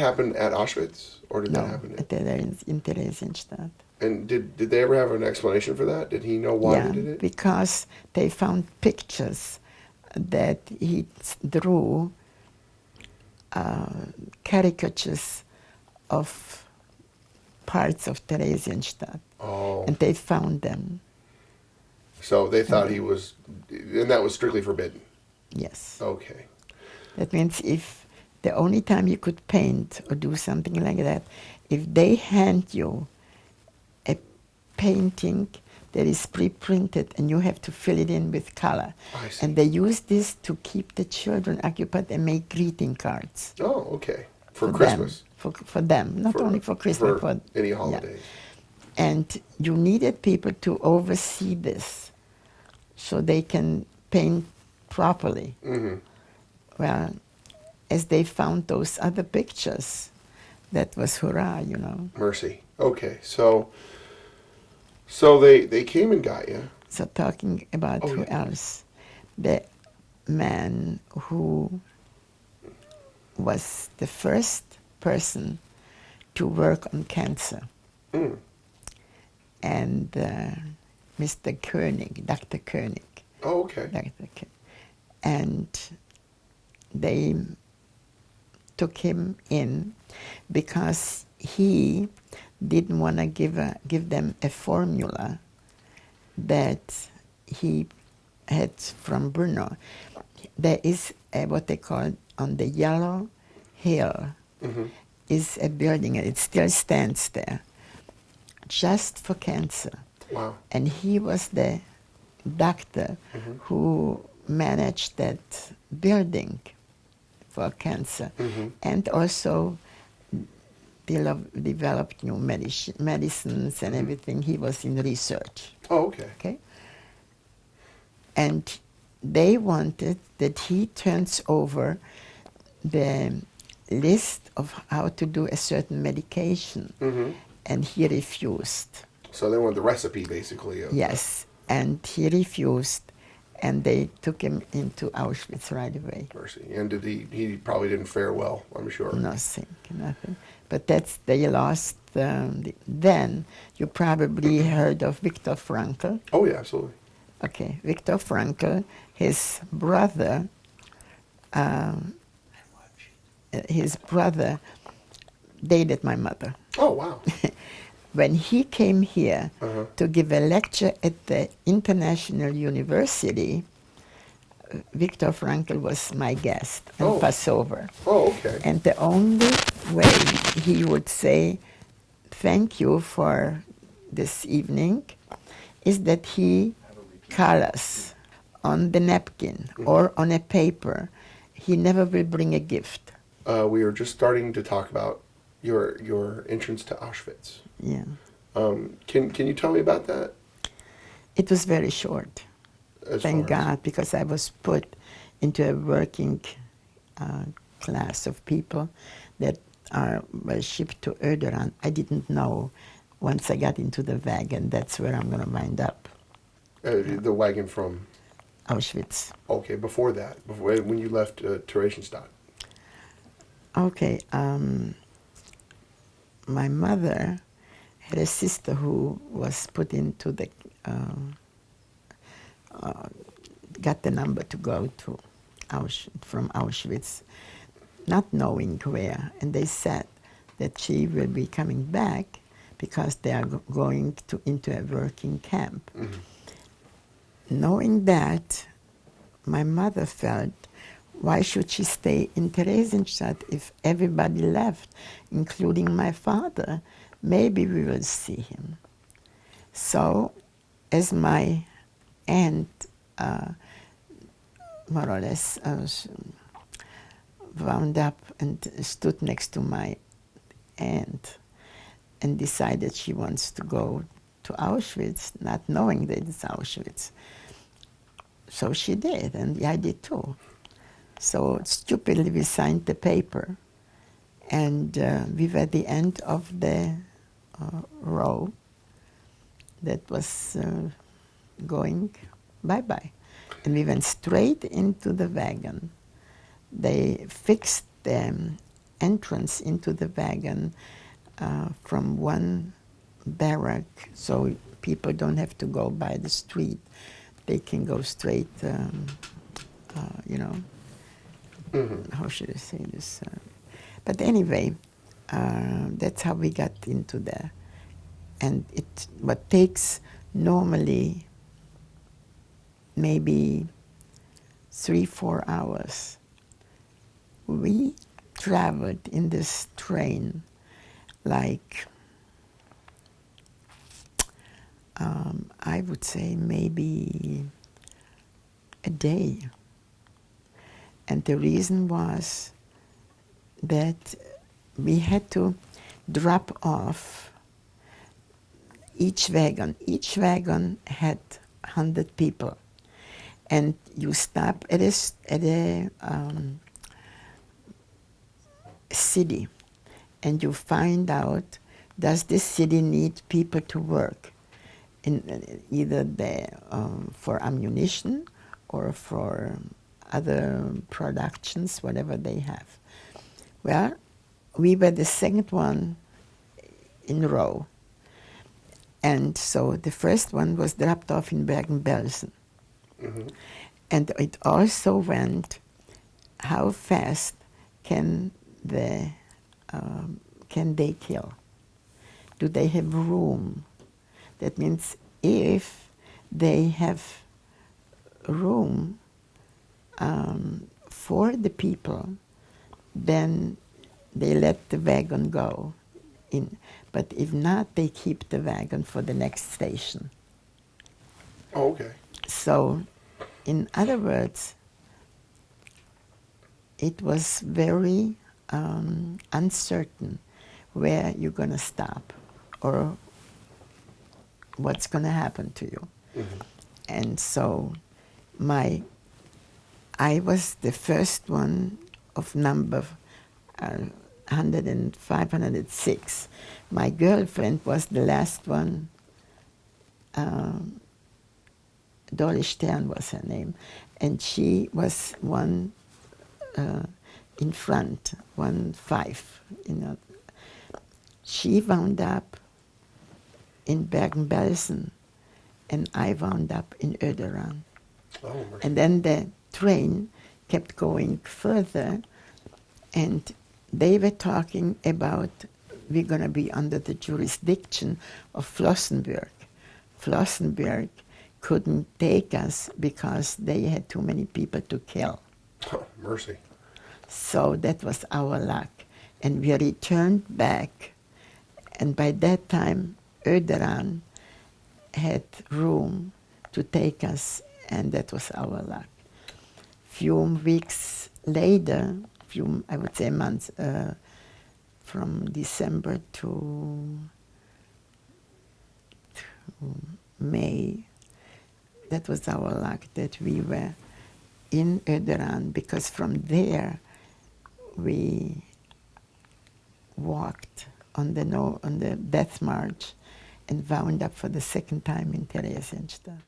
happen at Auschwitz, or did that No, happen in Theresienstadt. And did they ever have an explanation for that? Did he know why Yeah, they did it? because they found pictures that he drew, caricatures of parts of Theresienstadt, Oh, and they found them. so they thought he was, and that was strictly forbidden. Yes. Okay. That means if the only time you could paint or do something like that, if they hand you a painting that is pre-printed and you have to fill it in with color. I see. And they use this to keep the children occupied and make greeting cards. Oh, okay. For them, Christmas. for them, not only for Christmas, for any holidays. Yeah. And you needed people to oversee this so they can paint properly. Mm-hmm. Well, as they found those other pictures, that was hurrah, you know. Mercy. Okay, so they came and got you. So talking about who else, the man who was the first person to work on cancer, and Mr. Koenig, Dr. Koenig. Oh, okay. And they took him in because he didn't want to give them a formula that he had from Brno. There is what they call on the Yellow Hill, is a building, and it still stands there, just for cancer. Wow. And he was the doctor who managed that building for cancer, and also developed new medicines and everything. He was in research. Oh, okay. Okay. And they wanted that he turns over the list of how to do a certain medication, and he refused. So they wanted the recipe, basically. Yes, and he refused, and they took him into Auschwitz right away. Mercy. And did he probably didn't fare well, I'm sure. Nothing. But they lost, then you probably heard of Viktor Frankl. Oh, yeah, absolutely. Okay, Viktor Frankl, his brother dated my mother. Oh, wow. When he came here to give a lecture at the International University, Viktor Frankl was my guest and Passover. Oh, okay. And the only way he would say thank you for this evening is that he colors on the napkin or on a paper. He never will bring a gift. We were just starting to talk about your entrance to Auschwitz. Yeah. Can you tell me about that? It was very short. Thank God, because I was put into a working class of people that were shipped to Erdogan. I didn't know once I got into the wagon, that's where I'm going to wind up. The wagon from? Auschwitz. Okay, before that, when you left Theresienstadt. Okay, my mother had a sister who was put into the, got the number to go to from Auschwitz, not knowing where. And they said that she will be coming back because they are going into a working camp. Knowing that, my mother felt, why should she stay in Theresienstadt if everybody left, including my father? Maybe we will see him. So, as my aunt more or less wound up and stood next to my aunt and decided she wants to go to Auschwitz, not knowing that it's Auschwitz. So she did, and I did too. So stupidly we signed the paper, and we were at the end of the row that was going bye-bye. And we went straight into the wagon. They fixed the entrance into the wagon from one barrack, so people don't have to go by the street. They can go straight, you know, how should I say this? But anyway, that's how we got into there. And it what takes normally maybe 3-4 hours. We traveled in this train like I would say maybe a day. And the reason was that we had to drop off each wagon. Each wagon had 100 people. And you stop at a city and you find out, does this city need people to work? In either for ammunition or for other productions, whatever they have. Well, we were the second one in a row. And so the first one was dropped off in Bergen-Belsen. And it also went, how fast can they kill? Do they have room? That means if they have room for the people, then they let the wagon go in. But if not, they keep the wagon for the next station. Oh, okay. So, in other words, it was very uncertain where you're going to stop or what's going to happen to you. And so I was the first one of number 105, 106. My girlfriend was the last one. Dolly Stern was her name. And she was one in front, 1-5. You know. She wound up in Bergen-Belsen, and I wound up in Öderan. Oh, mercy. And then the train kept going further, and they were talking about we're going to be under the jurisdiction of Flossenburg. Flossenburg couldn't take us because they had too many people to kill. Oh, mercy. So that was our luck. And we returned back, and by that time, Öderan had room to take us, and that was our luck. Few weeks later, I would say months, from December to May, that was our luck that we were in Öderan, because from there we walked on the death march and wound up for the second time in Theresienstadt.